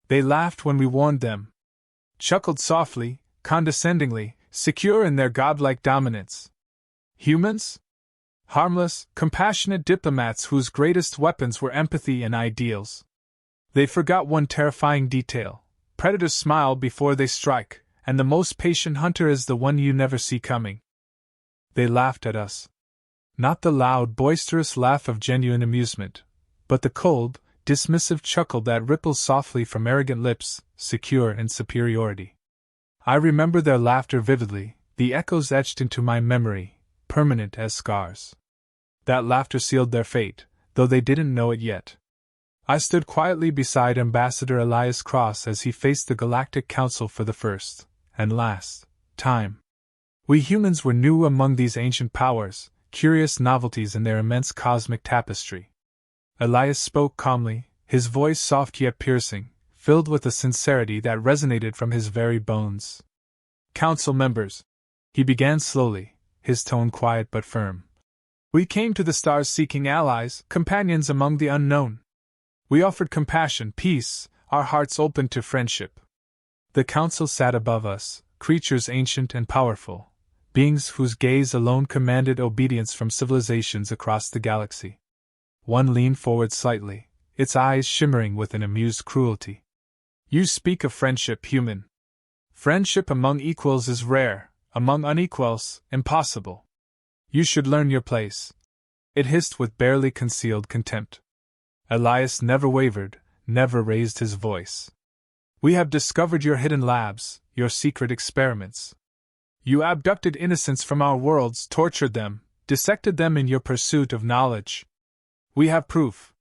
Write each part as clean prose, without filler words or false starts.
They laughed when we warned them, chuckled softly, condescendingly, secure in their godlike dominance. Humans? Harmless, compassionate diplomats whose greatest weapons were empathy and ideals. They forgot one terrifying detail. Predators smile before they strike, and the most patient hunter is the one you never see coming. They laughed at us. Not the loud, boisterous laugh of genuine amusement, but the cold, dismissive chuckle that ripples softly from arrogant lips, secure in superiority. I remember their laughter vividly, the echoes etched into my memory, permanent as scars. That laughter sealed their fate, though they didn't know it yet. I stood quietly beside Ambassador Elias Cross as he faced the Galactic Council for the first, and last, time. We humans were new among these ancient powers, curious novelties in their immense cosmic tapestry. Elias spoke calmly, his voice soft yet piercing, filled with a sincerity that resonated from his very bones. Council members, he began slowly, his tone quiet but firm. We came to the stars seeking allies, companions among the unknown. We offered compassion, peace, our hearts open to friendship. The council sat above us, creatures ancient and powerful, beings whose gaze alone commanded obedience from civilizations across the galaxy. One leaned forward slightly, its eyes shimmering with an amused cruelty. You speak of friendship, human. Friendship among equals is rare, among unequals, impossible. You should learn your place. It hissed with barely concealed contempt. Elias never wavered, never raised his voice. We have discovered your hidden labs, your secret experiments. You abducted innocents from our worlds, tortured them, dissected them in your pursuit of knowledge. We have proof.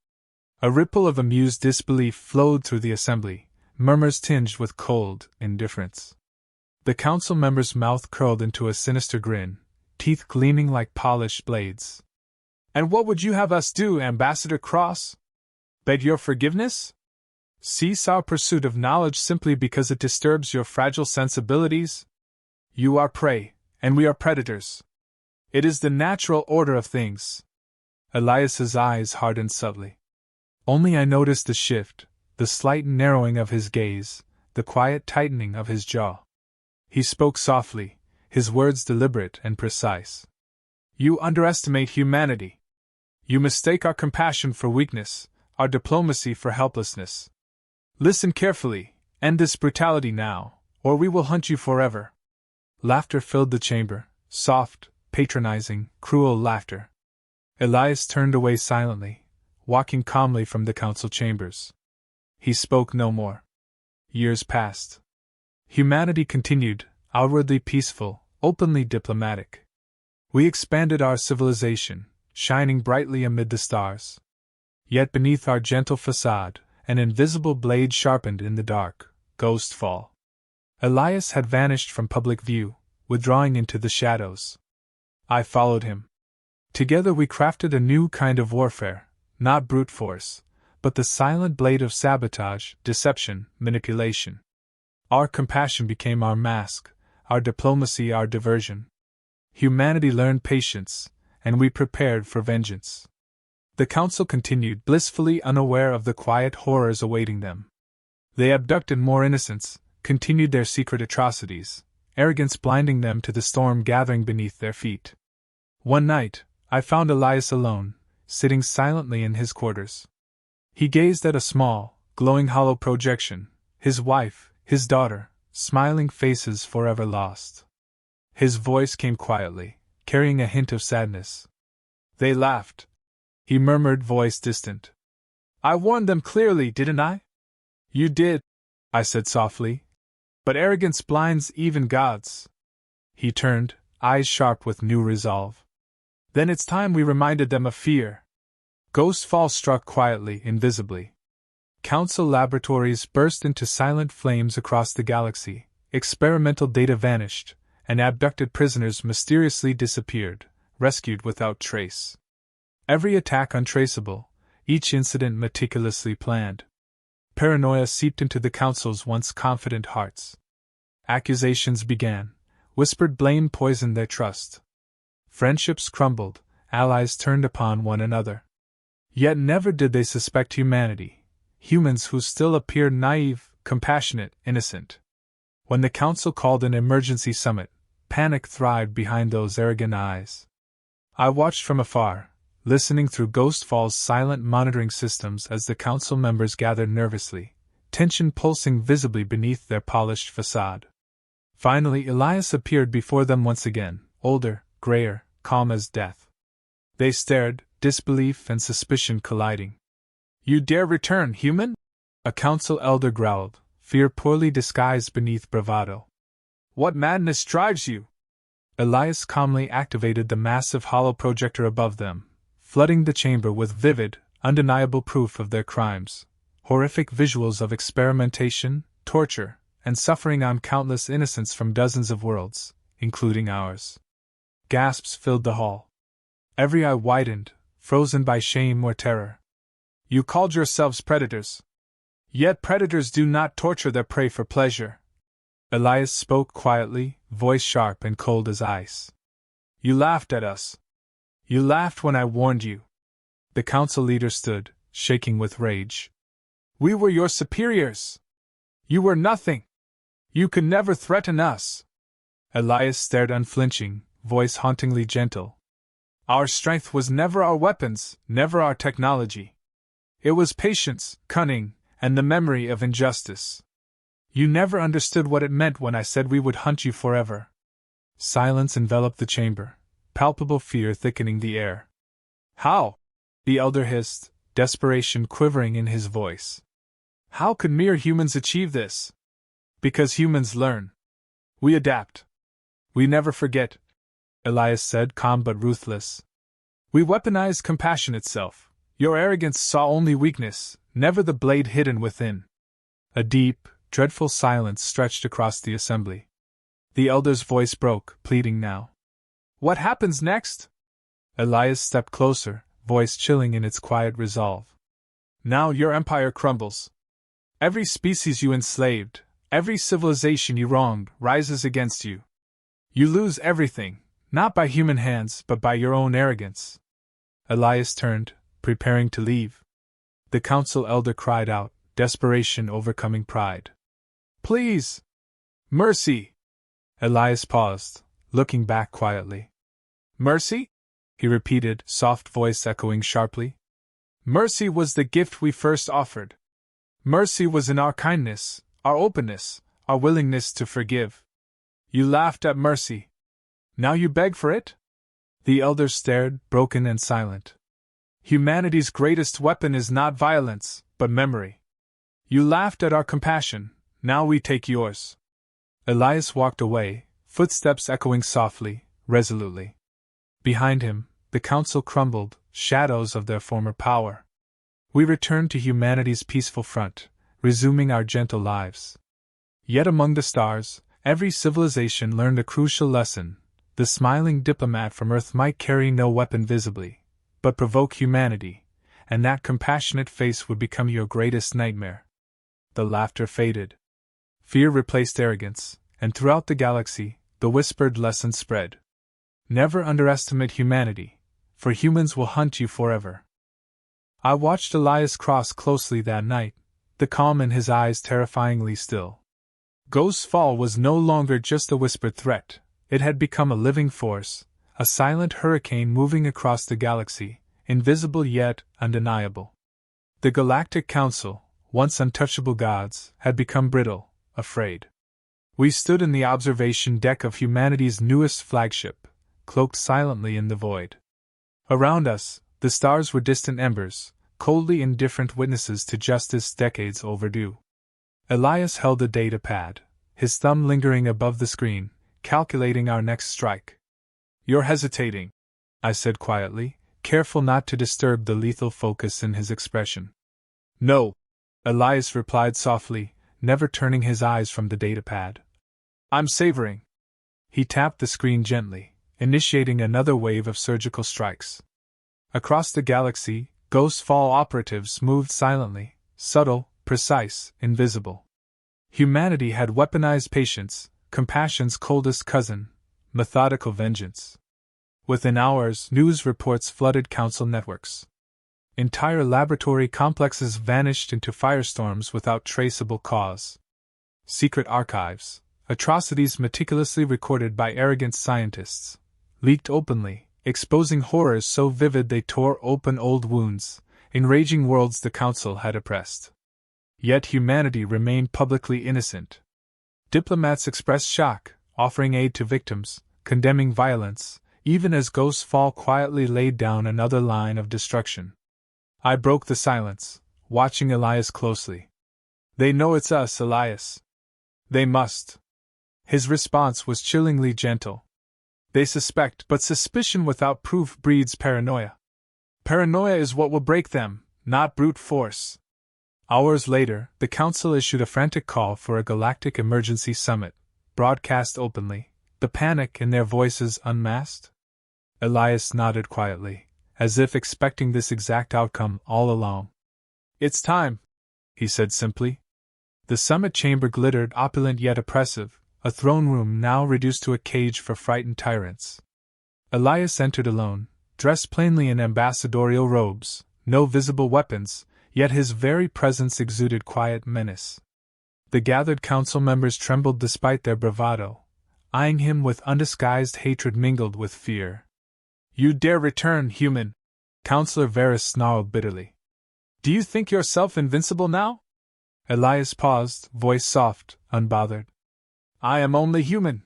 A ripple of amused disbelief flowed through the assembly, murmurs tinged with cold indifference. The council member's mouth curled into a sinister grin, teeth gleaming like polished blades. And what would you have us do, Ambassador Cross? Beg your forgiveness? Cease our pursuit of knowledge simply because it disturbs your fragile sensibilities? You are prey, and we are predators. It is the natural order of things. Elias's eyes hardened subtly. Only I noticed the shift, the slight narrowing of his gaze, the quiet tightening of his jaw. He spoke softly, his words deliberate and precise. You underestimate humanity. You mistake our compassion for weakness, our diplomacy for helplessness. Listen carefully, end this brutality now, or we will hunt you forever. Laughter filled the chamber, soft, patronizing, cruel laughter. Elias turned away silently, walking calmly from the council chambers. He spoke no more. Years passed. Humanity continued, outwardly peaceful, openly diplomatic. We expanded our civilization, shining brightly amid the stars. Yet beneath our gentle facade, an invisible blade sharpened in the dark, ghost fall. Elias had vanished from public view, withdrawing into the shadows. I followed him. Together we crafted a new kind of warfare, not brute force, but the silent blade of sabotage, deception, manipulation. Our compassion became our mask, our diplomacy our diversion. Humanity learned patience, and we prepared for vengeance. The council continued, blissfully unaware of the quiet horrors awaiting them. They abducted more innocents, continued their secret atrocities, arrogance blinding them to the storm gathering beneath their feet. One night, I found Elias alone, sitting silently in his quarters. He gazed at a small, glowing hollow projection, his wife, his daughter, smiling faces forever lost. His voice came quietly, carrying a hint of sadness. They laughed. He murmured, voice distant. I warned them clearly, didn't I? You did, I said softly. But arrogance blinds even gods. He turned, eyes sharp with new resolve. Then it's time we reminded them of fear. Ghostfall struck quietly, invisibly. Council laboratories burst into silent flames across the galaxy, experimental data vanished, and abducted prisoners mysteriously disappeared, rescued without trace. Every attack untraceable, each incident meticulously planned. Paranoia seeped into the Council's once confident hearts. Accusations began, whispered blame poisoned their trust. Friendships crumbled, allies turned upon one another. Yet never did they suspect humanity, humans who still appeared naive, compassionate, innocent. When the council called an emergency summit, panic thrived behind those arrogant eyes. I watched from afar, listening through Ghost Fall's silent monitoring systems as the council members gathered nervously, tension pulsing visibly beneath their polished facade. Finally, Elias appeared before them once again, older, grayer, calm as death. They stared, disbelief and suspicion colliding. "You dare return, human?" a council elder growled, fear poorly disguised beneath bravado. "What madness drives you?" Elias calmly activated the massive hollow projector above them, flooding the chamber with vivid, undeniable proof of their crimes, horrific visuals of experimentation, torture, and suffering on countless innocents from dozens of worlds, including ours. Gasps filled the hall. Every eye widened, frozen by shame or terror. "You called yourselves predators. Yet predators do not torture their prey for pleasure." Elias spoke quietly, voice sharp and cold as ice. "You laughed at us. You laughed when I warned you." The council leader stood, shaking with rage. "We were your superiors. You were nothing. You could never threaten us." Elias stared unflinching, voice hauntingly gentle. "Our strength was never our weapons, never our technology. It was patience, cunning, and the memory of injustice. You never understood what it meant when I said we would hunt you forever." Silence enveloped the chamber, palpable fear thickening the air. "How?" the elder hissed, desperation quivering in his voice. "How could mere humans achieve this?" "Because humans learn. We adapt. We never forget," Elias said, calm but ruthless. "We weaponize compassion itself. Your arrogance saw only weakness, never the blade hidden within." A deep, dreadful silence stretched across the assembly. The elder's voice broke, pleading now. "What happens next?" Elias stepped closer, voice chilling in its quiet resolve. "Now your empire crumbles. Every species you enslaved, every civilization you wronged, rises against you. You lose everything, not by human hands but by your own arrogance." Elias turned, preparing to leave. The council elder cried out, desperation overcoming pride. "Please! Mercy!" Elias paused, looking back quietly. "Mercy?" he repeated, soft voice echoing sharply. "Mercy was the gift we first offered. Mercy was in our kindness, our openness, our willingness to forgive. You laughed at mercy. Now you beg for it?" The elders stared, broken and silent. "Humanity's greatest weapon is not violence, but memory. You laughed at our compassion, now we take yours." Elias walked away, footsteps echoing softly, resolutely. Behind him, the council crumbled, shadows of their former power. We returned to humanity's peaceful front, resuming our gentle lives. Yet among the stars, every civilization learned a crucial lesson. The smiling diplomat from Earth might carry no weapon visibly, but provoke humanity, and that compassionate face would become your greatest nightmare. The laughter faded. Fear replaced arrogance, and throughout the galaxy, the whispered lesson spread. Never underestimate humanity, for humans will hunt you forever. I watched Elias cross closely that night, the calm in his eyes terrifyingly still. Ghost's Fall was no longer just a whispered threat, it had become a living force, a silent hurricane moving across the galaxy, invisible yet undeniable. The Galactic Council, once untouchable gods, had become brittle, afraid. We stood in the observation deck of humanity's newest flagship, cloaked silently in the void. Around us, the stars were distant embers, coldly indifferent witnesses to justice decades overdue. Elias held a data pad, his thumb lingering above the screen, calculating our next strike. "You're hesitating," I said quietly, careful not to disturb the lethal focus in his expression. "No," Elias replied softly, never turning his eyes from the datapad. "I'm savoring." He tapped the screen gently, initiating another wave of surgical strikes. Across the galaxy, Ghost Fall operatives moved silently, subtle, precise, invisible. Humanity had weaponized patience, compassion's coldest cousin, methodical vengeance. Within hours, news reports flooded council networks. Entire laboratory complexes vanished into firestorms without traceable cause. Secret archives, atrocities meticulously recorded by arrogant scientists, leaked openly, exposing horrors so vivid they tore open old wounds, enraging worlds the Council had oppressed. Yet humanity remained publicly innocent. Diplomats expressed shock, offering aid to victims, condemning violence, even as ghosts fall quietly laid down another line of destruction. I broke the silence, watching Elias closely. They know it's us, Elias. They must. His response was chillingly gentle. They suspect, but suspicion without proof breeds paranoia. Paranoia is what will break them, not brute force. Hours later, the Council issued a frantic call for a Galactic emergency summit, broadcast openly, the panic in their voices unmasked. Elias nodded quietly, as if expecting this exact outcome all along. It's time, he said simply. The summit chamber glittered opulent yet oppressive, a throne room now reduced to a cage for frightened tyrants. Elias entered alone, dressed plainly in ambassadorial robes, no visible weapons, yet his very presence exuded quiet menace. The gathered council members trembled despite their bravado, eyeing him with undisguised hatred mingled with fear. You dare return, human? Councillor Varys snarled bitterly. Do you think yourself invincible now? Elias paused, voice soft, unbothered. I am only human.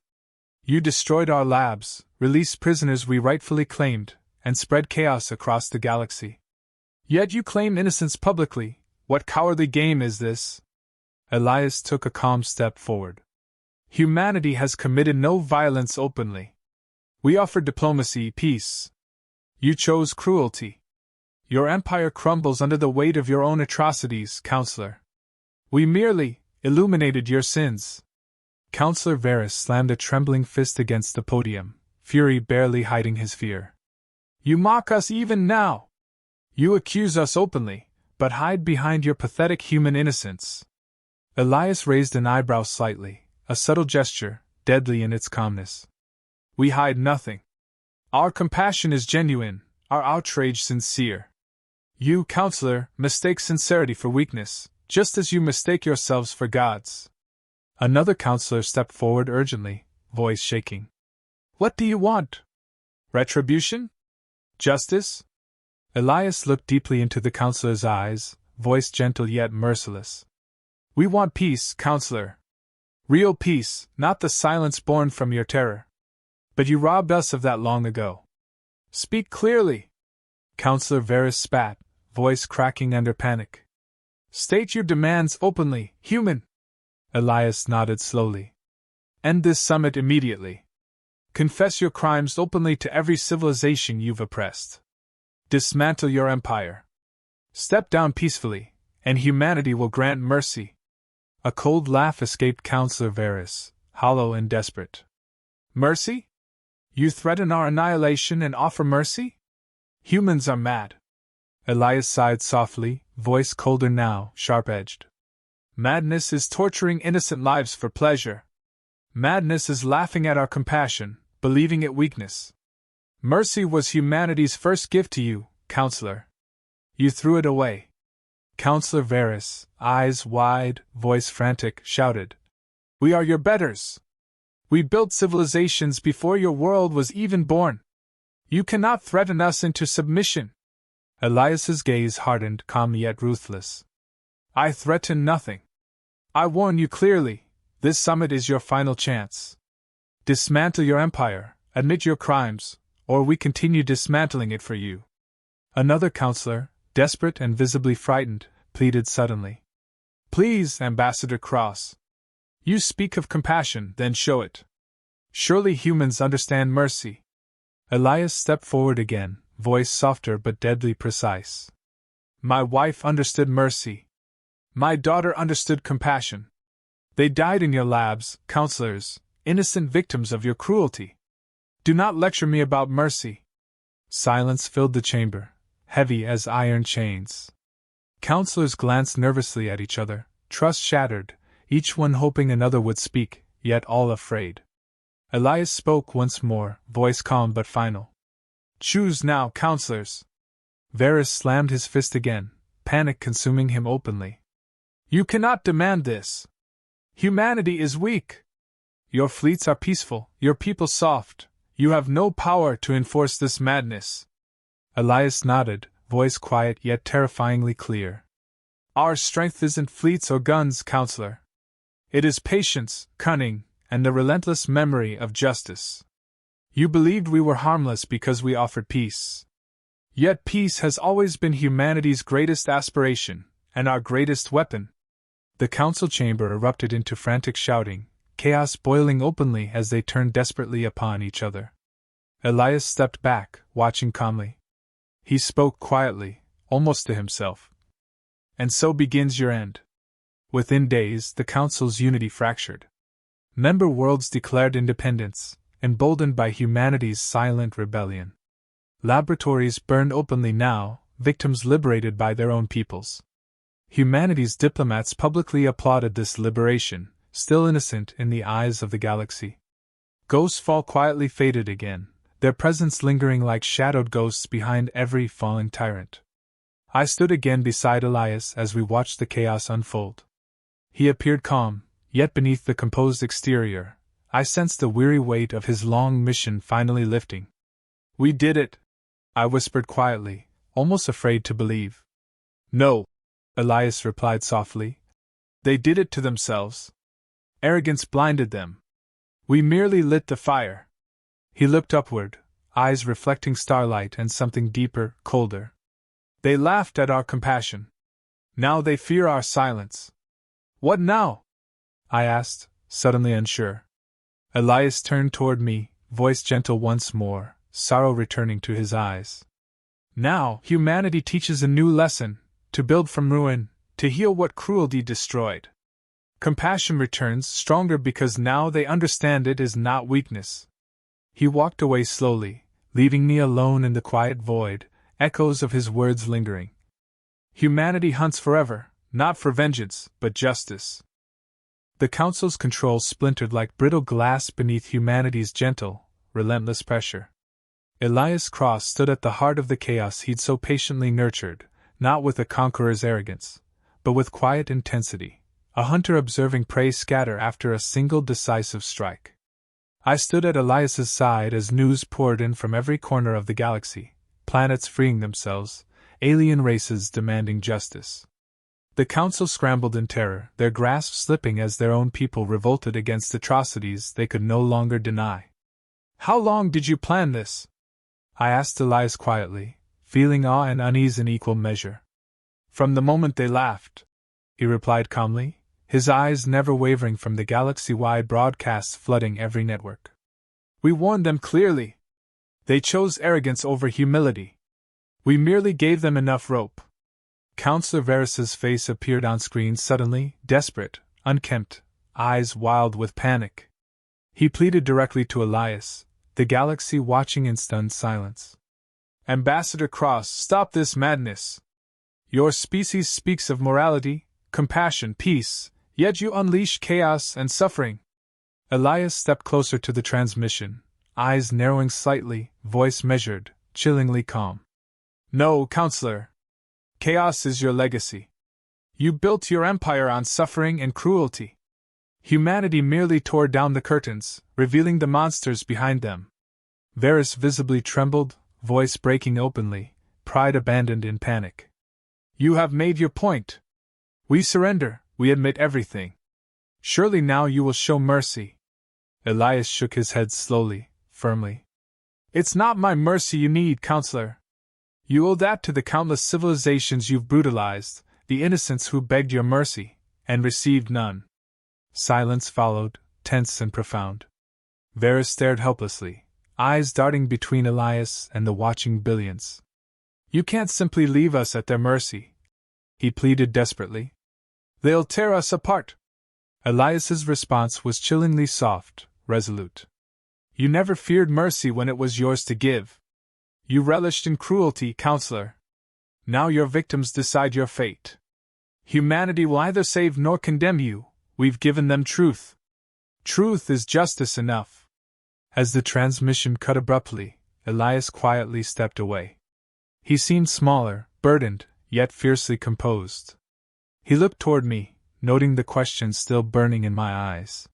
You destroyed our labs, released prisoners we rightfully claimed, and spread chaos across the galaxy. Yet you claim innocence publicly. What cowardly game is this? Elias took a calm step forward. Humanity has committed no violence openly. We offered diplomacy, peace. You chose cruelty. Your empire crumbles under the weight of your own atrocities, Counselor. We merely illuminated your sins. Councillor Varys slammed a trembling fist against the podium, fury barely hiding his fear. You mock us even now. You accuse us openly, but hide behind your pathetic human innocence. Elias raised an eyebrow slightly, a subtle gesture, deadly in its calmness. We hide nothing. Our compassion is genuine, our outrage sincere. You, Counselor, mistake sincerity for weakness, just as you mistake yourselves for gods. Another counselor stepped forward urgently, voice shaking. What do you want? Retribution? Justice? Elias looked deeply into the counselor's eyes, voice gentle yet merciless. We want peace, Counselor. Real peace, not the silence born from your terror. But you robbed us of that long ago. Speak clearly. Councillor Varys spat, voice cracking under panic. State your demands openly, human. Elias nodded slowly. End this summit immediately. Confess your crimes openly to every civilization you've oppressed. Dismantle your empire. Step down peacefully, and humanity will grant mercy. A cold laugh escaped Councillor Varys, hollow and desperate. Mercy? You threaten our annihilation and offer mercy? Humans are mad. Elias sighed softly, voice colder now, sharp-edged. Madness is torturing innocent lives for pleasure. Madness is laughing at our compassion, believing it weakness. Mercy was humanity's first gift to you, Counselor. You threw it away. Councillor Varys, eyes wide, voice frantic, shouted. We are your betters. We built civilizations before your world was even born. You cannot threaten us into submission. Elias's gaze hardened, calm yet ruthless. I threaten nothing. I warn you clearly, this summit is your final chance. Dismantle your empire, admit your crimes, or we continue dismantling it for you. Another counselor, desperate and visibly frightened, pleaded suddenly. Please, Ambassador Cross. You speak of compassion, then show it. Surely humans understand mercy. Elias stepped forward again, voice softer but deadly precise. My wife understood mercy. My daughter understood compassion. They died in your labs, counselors, innocent victims of your cruelty. Do not lecture me about mercy. Silence filled the chamber, heavy as iron chains. Counselors glanced nervously at each other, trust shattered, each one hoping another would speak, yet all afraid. Elias spoke once more, voice calm but final. Choose now, counselors. Varys slammed his fist again, panic consuming him openly. You cannot demand this. Humanity is weak. Your fleets are peaceful, your people soft. You have no power to enforce this madness. Elias nodded, voice quiet yet terrifyingly clear. Our strength isn't fleets or guns, Counselor. It is patience, cunning, and the relentless memory of justice. You believed we were harmless because we offered peace. Yet peace has always been humanity's greatest aspiration, and our greatest weapon. The council chamber erupted into frantic shouting, chaos boiling openly as they turned desperately upon each other. Elias stepped back, watching calmly. He spoke quietly, almost to himself. And so begins your end. Within days, the council's unity fractured. Member worlds declared independence, emboldened by humanity's silent rebellion. Laboratories burned openly now, victims liberated by their own peoples. Humanity's diplomats publicly applauded this liberation, still innocent in the eyes of the galaxy. Ghostfall quietly faded again, their presence lingering like shadowed ghosts behind every fallen tyrant. I stood again beside Elias as we watched the chaos unfold. He appeared calm, yet beneath the composed exterior, I sensed the weary weight of his long mission finally lifting. We did it, I whispered quietly, almost afraid to believe. No, Elias replied softly. They did it to themselves. Arrogance blinded them. We merely lit the fire. He looked upward, eyes reflecting starlight and something deeper, colder. They laughed at our compassion. Now they fear our silence. What now? I asked, suddenly unsure. Elias turned toward me, voice gentle once more, sorrow returning to his eyes. Now, humanity teaches a new lesson, to build from ruin, to heal what cruelty destroyed. Compassion returns stronger because now they understand it is not weakness. He walked away slowly, leaving me alone in the quiet void, echoes of his words lingering. Humanity hunts forever, not for vengeance, but justice. The Council's control splintered like brittle glass beneath humanity's gentle, relentless pressure. Elias Cross stood at the heart of the chaos he'd so patiently nurtured, not with a conqueror's arrogance, but with quiet intensity, a hunter observing prey scatter after a single decisive strike. I stood at Elias's side as news poured in from every corner of the galaxy, planets freeing themselves, alien races demanding justice. The Council scrambled in terror, their grasp slipping as their own people revolted against atrocities they could no longer deny. How long did you plan this? I asked Elias quietly, feeling awe and unease in equal measure. From the moment they laughed, he replied calmly, his eyes never wavering from the galaxy-wide broadcasts flooding every network. We warned them clearly. They chose arrogance over humility. We merely gave them enough rope. Counselor Varys's face appeared on screen suddenly, desperate, unkempt, eyes wild with panic. He pleaded directly to Elias, the galaxy watching in stunned silence. Ambassador Cross, stop this madness. Your species speaks of morality, compassion, peace, yet you unleash chaos and suffering. Elias stepped closer to the transmission, eyes narrowing slightly, voice measured, chillingly calm. No, Counselor. Chaos is your legacy. You built your empire on suffering and cruelty. Humanity merely tore down the curtains, revealing the monsters behind them. Varys visibly trembled, voice breaking openly, pride abandoned in panic. You have made your point. We surrender, we admit everything. Surely now you will show mercy. Elias shook his head slowly, firmly. It's not my mercy you need, Counselor. You owe that to the countless civilizations you've brutalized, the innocents who begged your mercy, and received none. Silence followed, tense and profound. Varys stared helplessly, eyes darting between Elias and the watching billions. You can't simply leave us at their mercy, he pleaded desperately. They'll tear us apart. Elias's response was chillingly soft, resolute. You never feared mercy when it was yours to give. You relished in cruelty, Counselor. Now your victims decide your fate. Humanity will either save nor condemn you. We've given them truth. Truth is justice enough. As the transmission cut abruptly, Elias quietly stepped away. He seemed smaller, burdened, yet fiercely composed. He looked toward me, noting the question still burning in my eyes.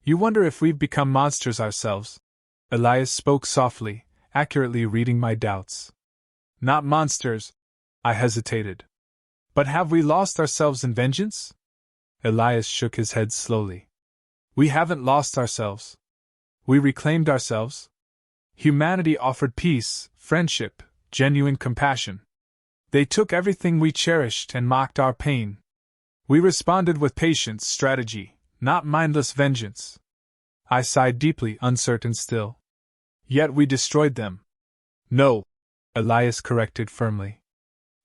You wonder if we've become monsters ourselves? Elias spoke softly, accurately reading my doubts. Not monsters, I hesitated. But have we lost ourselves in vengeance? Elias shook his head slowly. We haven't lost ourselves. We reclaimed ourselves. Humanity offered peace, friendship, genuine compassion. They took everything we cherished and mocked our pain. We responded with patience, strategy, not mindless vengeance. I sighed deeply, uncertain still. Yet we destroyed them. No, Elias corrected firmly.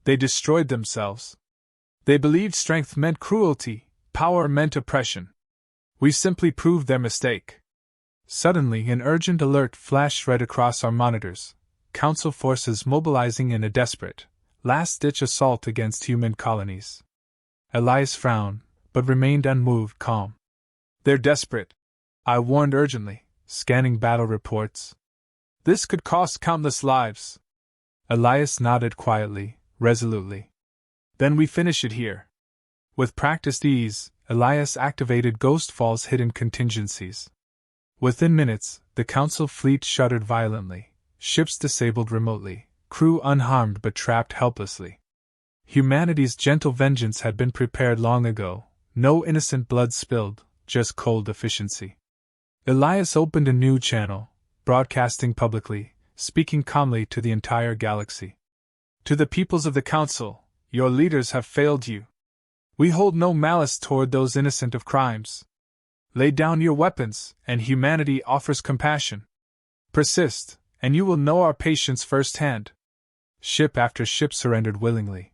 They destroyed themselves. They believed strength meant cruelty, power meant oppression. We simply proved their mistake. Suddenly, an urgent alert flashed right across our monitors. Council forces mobilizing in a desperate, last-ditch assault against human colonies. Elias frowned, but remained unmoved, calm. They're desperate, I warned urgently, scanning battle reports. This could cost countless lives. Elias nodded quietly, resolutely. Then we finish it here. With practiced ease, Elias activated Ghost Fall's hidden contingencies. Within minutes, the Council fleet shuddered violently, ships disabled remotely, crew unharmed but trapped helplessly. Humanity's gentle vengeance had been prepared long ago, no innocent blood spilled, just cold efficiency. Elias opened a new channel, broadcasting publicly, speaking calmly to the entire galaxy. To the peoples of the Council, your leaders have failed you. We hold no malice toward those innocent of crimes. Lay down your weapons, and humanity offers compassion. Persist, and you will know our patience firsthand. Ship after ship surrendered willingly.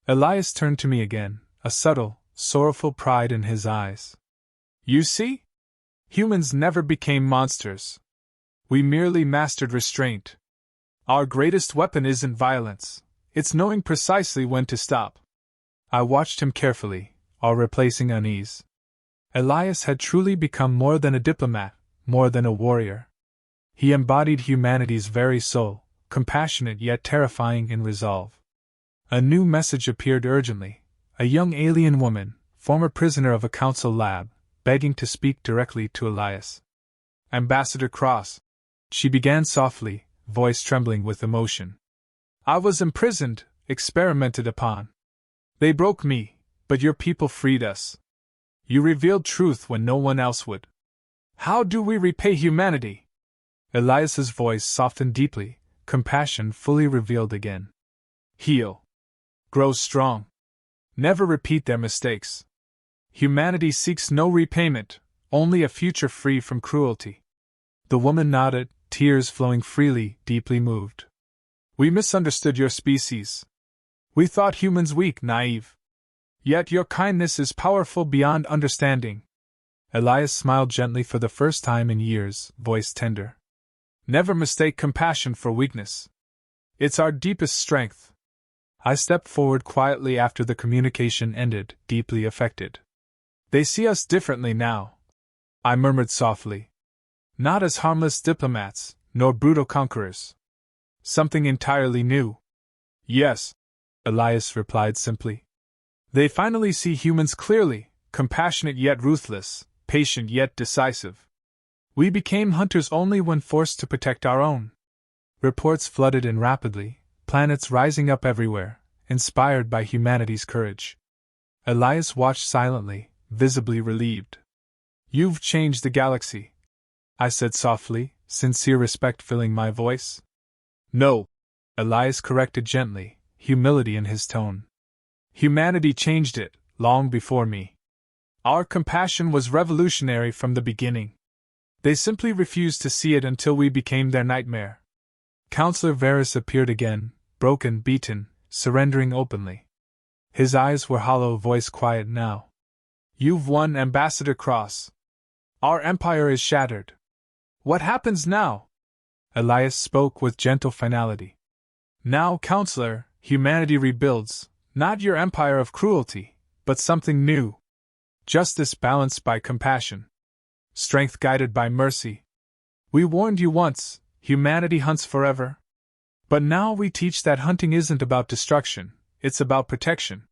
Elias turned to me again, a subtle, sorrowful pride in his eyes. You see? Humans never became monsters. We merely mastered restraint. Our greatest weapon isn't violence, it's knowing precisely when to stop. I watched him carefully, all replacing unease. Elias had truly become more than a diplomat, more than a warrior. He embodied humanity's very soul, compassionate yet terrifying in resolve. A new message appeared urgently, a young alien woman, former prisoner of a council lab, begging to speak directly to Elias. Ambassador Cross, she began softly, voice trembling with emotion. I was imprisoned, experimented upon. They broke me, but your people freed us. You revealed truth when no one else would. How do we repay humanity? Elias's voice softened deeply, compassion fully revealed again. Heal. Grow strong. Never repeat their mistakes. Humanity seeks no repayment, only a future free from cruelty. The woman nodded, tears flowing freely, deeply moved. We misunderstood your species. We thought humans weak, naive. Yet your kindness is powerful beyond understanding. Elias smiled gently for the first time in years, voice tender. Never mistake compassion for weakness. It's our deepest strength. I stepped forward quietly after the communication ended, deeply affected. They see us differently now, I murmured softly. Not as harmless diplomats, nor brutal conquerors. Something entirely new. Yes, Elias replied simply. They finally see humans clearly, compassionate yet ruthless, patient yet decisive. We became hunters only when forced to protect our own. Reports flooded in rapidly, planets rising up everywhere, inspired by humanity's courage. Elias watched silently, visibly relieved. You've changed the galaxy, I said softly, sincere respect filling my voice. No, Elias corrected gently, humility in his tone. Humanity changed it, long before me. Our compassion was revolutionary from the beginning. They simply refused to see it until we became their nightmare. Counselor Varys appeared again, broken, beaten, surrendering openly. His eyes were hollow, voice quiet now. You've won, Ambassador Cross. Our empire is shattered. What happens now? Elias spoke with gentle finality. Now, Counselor, humanity rebuilds, not your empire of cruelty, but something new. Justice balanced by compassion. Strength guided by mercy. We warned you once, humanity hunts forever. But now we teach that hunting isn't about destruction, it's about protection.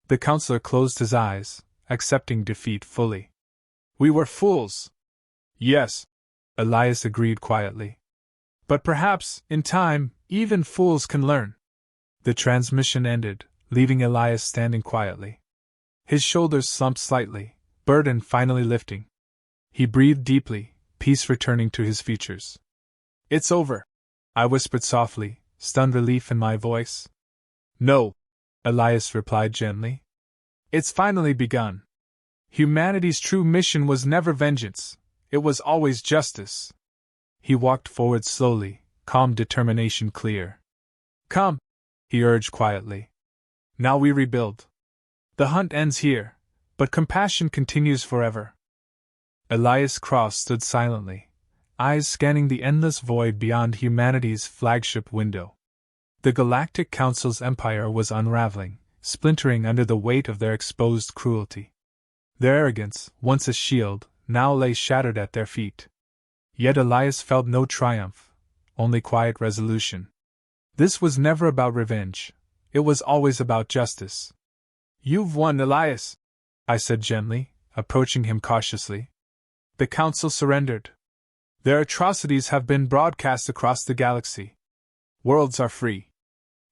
The counselor closed his eyes, accepting defeat fully. We were fools. Yes, Elias agreed quietly. But perhaps, in time, even fools can learn. The transmission ended, leaving Elias standing quietly. His shoulders slumped slightly, burden finally lifting. He breathed deeply, peace returning to his features. It's over, I whispered softly, stunned relief in my voice. No, Elias replied gently. It's finally begun. Humanity's true mission was never vengeance, it was always justice. He walked forward slowly, calm determination clear. Come, he urged quietly. Now we rebuild. The hunt ends here, but compassion continues forever. Elias Cross stood silently, eyes scanning the endless void beyond humanity's flagship window. The Galactic Council's empire was unraveling, splintering under the weight of their exposed cruelty. Their arrogance, once a shield, now lay shattered at their feet. Yet Elias felt no triumph, only quiet resolution. This was never about revenge, it was always about justice. You've won, Elias, I said gently, approaching him cautiously. The council surrendered. Their atrocities have been broadcast across the galaxy. Worlds are free.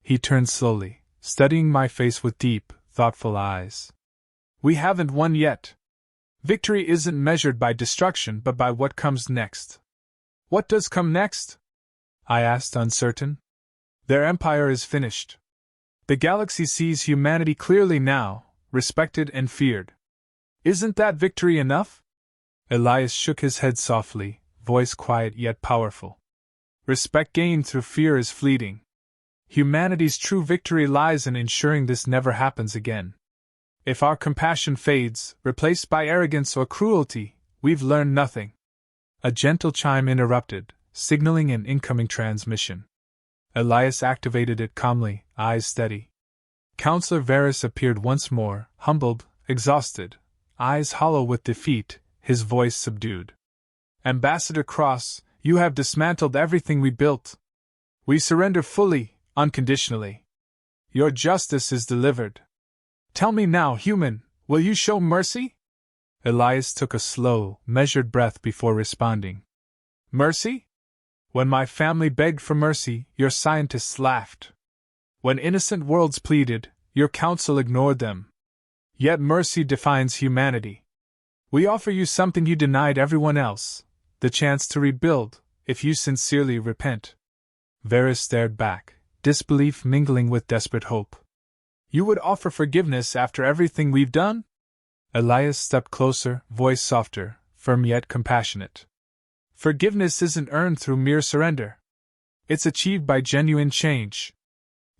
He turned slowly, studying my face with deep, thoughtful eyes. We haven't won yet. Victory isn't measured by destruction but by what comes next. What does come next? I asked, uncertain. Their empire is finished. The galaxy sees humanity clearly now, respected and feared. Isn't that victory enough? Elias shook his head softly, voice quiet yet powerful. Respect gained through fear is fleeting. Humanity's true victory lies in ensuring this never happens again. If our compassion fades, replaced by arrogance or cruelty, we've learned nothing. A gentle chime interrupted, signaling an incoming transmission. Elias activated it calmly, eyes steady. Counselor Varys appeared once more, humbled, exhausted, eyes hollow with defeat, his voice subdued. Ambassador Cross, you have dismantled everything we built. We surrender fully, unconditionally. Your justice is delivered. Tell me now, human, will you show mercy? Elias took a slow, measured breath before responding. Mercy? When my family begged for mercy, your scientists laughed. When innocent worlds pleaded, your council ignored them. Yet mercy defines humanity. We offer you something you denied everyone else, the chance to rebuild, if you sincerely repent. Varys stared back, disbelief mingling with desperate hope. You would offer forgiveness after everything we've done? Elias stepped closer, voice softer, firm yet compassionate. Forgiveness isn't earned through mere surrender. It's achieved by genuine change.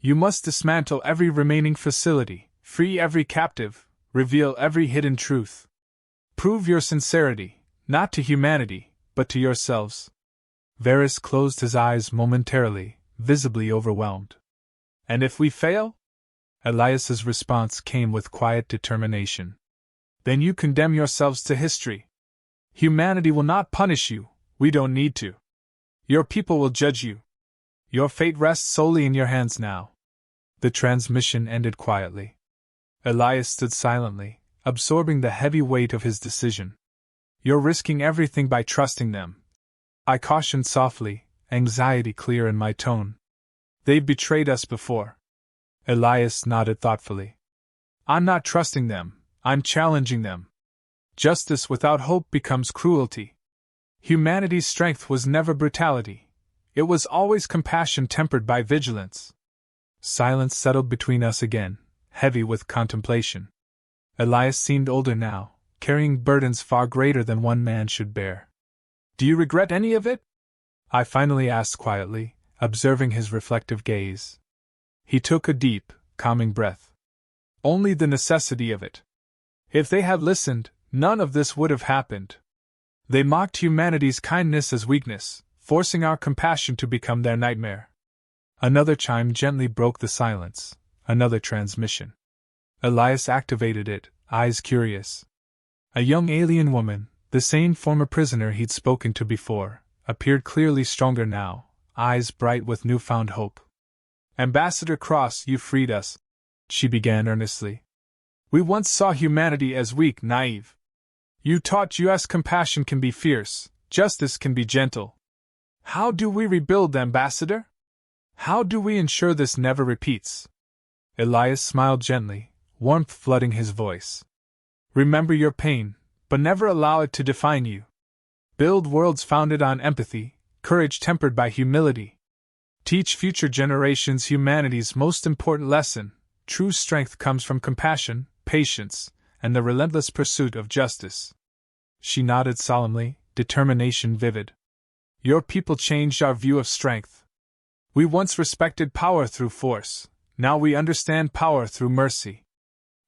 You must dismantle every remaining facility, free every captive, reveal every hidden truth. Prove your sincerity, not to humanity, but to yourselves. Varys closed his eyes momentarily, visibly overwhelmed. And if we fail? Elias's response came with quiet determination. Then you condemn yourselves to history. Humanity will not punish you, we don't need to. Your people will judge you. Your fate rests solely in your hands now. The transmission ended quietly. Elias stood silently, absorbing the heavy weight of his decision. You're risking everything by trusting them. I cautioned softly, anxiety clear in my tone. They've betrayed us before. Elias nodded thoughtfully. I'm not trusting them, I'm challenging them. Justice without hope becomes cruelty. Humanity's strength was never brutality. It was always compassion tempered by vigilance. Silence settled between us again, heavy with contemplation. Elias seemed older now, carrying burdens far greater than one man should bear. Do you regret any of it? I finally asked quietly, observing his reflective gaze. He took a deep, calming breath. Only the necessity of it. If they had listened, none of this would have happened. They mocked humanity's kindness as weakness, forcing our compassion to become their nightmare. Another chime gently broke the silence, another transmission. Elias activated it, eyes curious. A young alien woman, the same former prisoner he'd spoken to before, appeared clearly stronger now, eyes bright with newfound hope. Ambassador Cross, you freed us, she began earnestly. We once saw humanity as weak, naive. You taught us compassion can be fierce, justice can be gentle. How do we rebuild, Ambassador? How do we ensure this never repeats? Elias smiled gently, warmth flooding his voice. Remember your pain, but never allow it to define you. Build worlds founded on empathy, courage tempered by humility. Teach future generations humanity's most important lesson: true strength comes from compassion, patience, and the relentless pursuit of justice. She nodded solemnly, determination vivid. Your people changed our view of strength. We once respected power through force, now we understand power through mercy.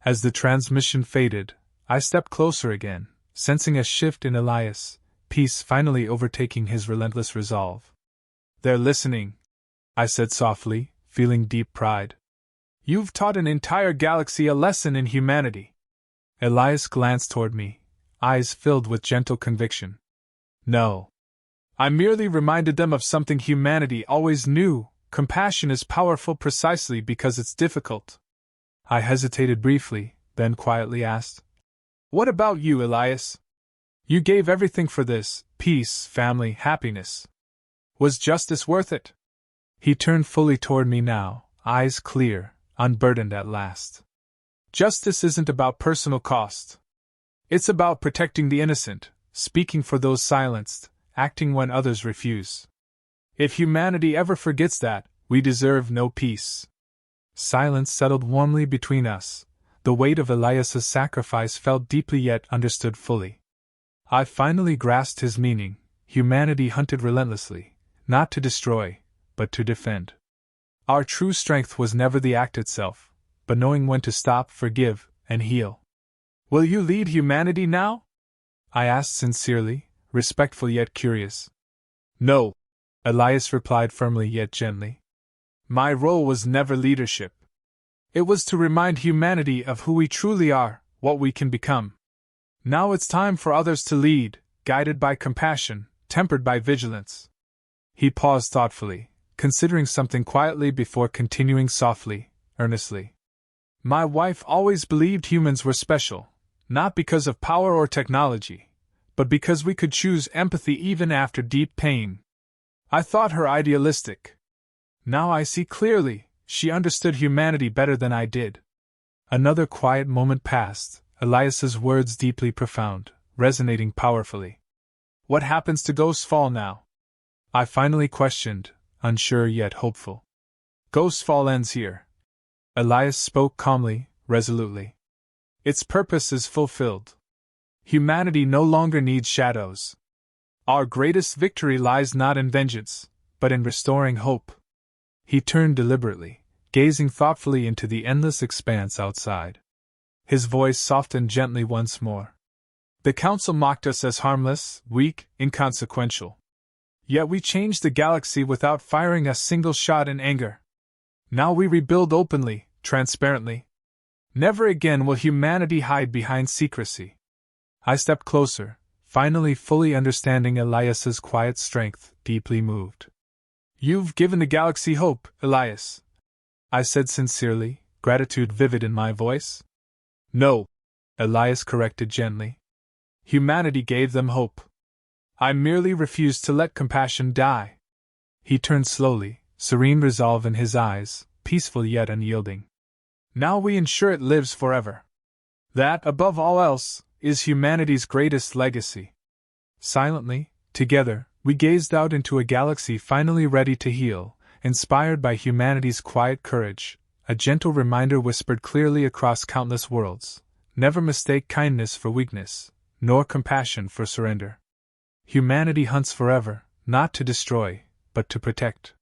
As the transmission faded, I stepped closer again, sensing a shift in Elias, peace finally overtaking his relentless resolve. They're listening, I said softly, feeling deep pride. You've taught an entire galaxy a lesson in humanity. Elias glanced toward me, eyes filled with gentle conviction. No. I merely reminded them of something humanity always knew: compassion is powerful precisely because it's difficult. I hesitated briefly, then quietly asked, What about you, Elias? You gave everything for this: peace, family, happiness. Was justice worth it? He turned fully toward me now, eyes clear, unburdened at last. Justice isn't about personal cost. It's about protecting the innocent, speaking for those silenced, acting when others refuse. If humanity ever forgets that, we deserve no peace. Silence settled warmly between us. The weight of Elias's sacrifice felt deeply yet understood fully. I finally grasped his meaning. Humanity hunted relentlessly, not to destroy, but to defend. Our true strength was never the act itself, but knowing when to stop, forgive, and heal. Will you lead humanity now? I asked sincerely, respectful yet curious. No, Elias replied firmly yet gently. My role was never leadership. It was to remind humanity of who we truly are, what we can become. Now it's time for others to lead, guided by compassion, tempered by vigilance. He paused thoughtfully, considering something quietly before continuing softly, earnestly. My wife always believed humans were special, not because of power or technology, but because we could choose empathy even after deep pain. I thought her idealistic. Now I see clearly, she understood humanity better than I did. Another quiet moment passed, Elias's words deeply profound, resonating powerfully. What happens to Ghost Fall now? I finally questioned, unsure yet hopeful. Ghost Fall ends here. Elias spoke calmly, resolutely. Its purpose is fulfilled. Humanity no longer needs shadows. Our greatest victory lies not in vengeance, but in restoring hope. He turned deliberately, gazing thoughtfully into the endless expanse outside. His voice softened gently once more. The Council mocked us as harmless, weak, inconsequential. Yet we changed the galaxy without firing a single shot in anger. Now we rebuild openly, transparently. Never again will humanity hide behind secrecy. I stepped closer, finally fully understanding Elias's quiet strength, deeply moved. You've given the galaxy hope, Elias, I said sincerely, gratitude vivid in my voice. No, Elias corrected gently. Humanity gave them hope. I merely refused to let compassion die. He turned slowly, serene resolve in his eyes, peaceful yet unyielding. Now we ensure it lives forever. That, above all else, is humanity's greatest legacy. Silently, together, we gazed out into a galaxy finally ready to heal, inspired by humanity's quiet courage. A gentle reminder whispered clearly across countless worlds: never mistake kindness for weakness, nor compassion for surrender. Humanity hunts forever, not to destroy, but to protect.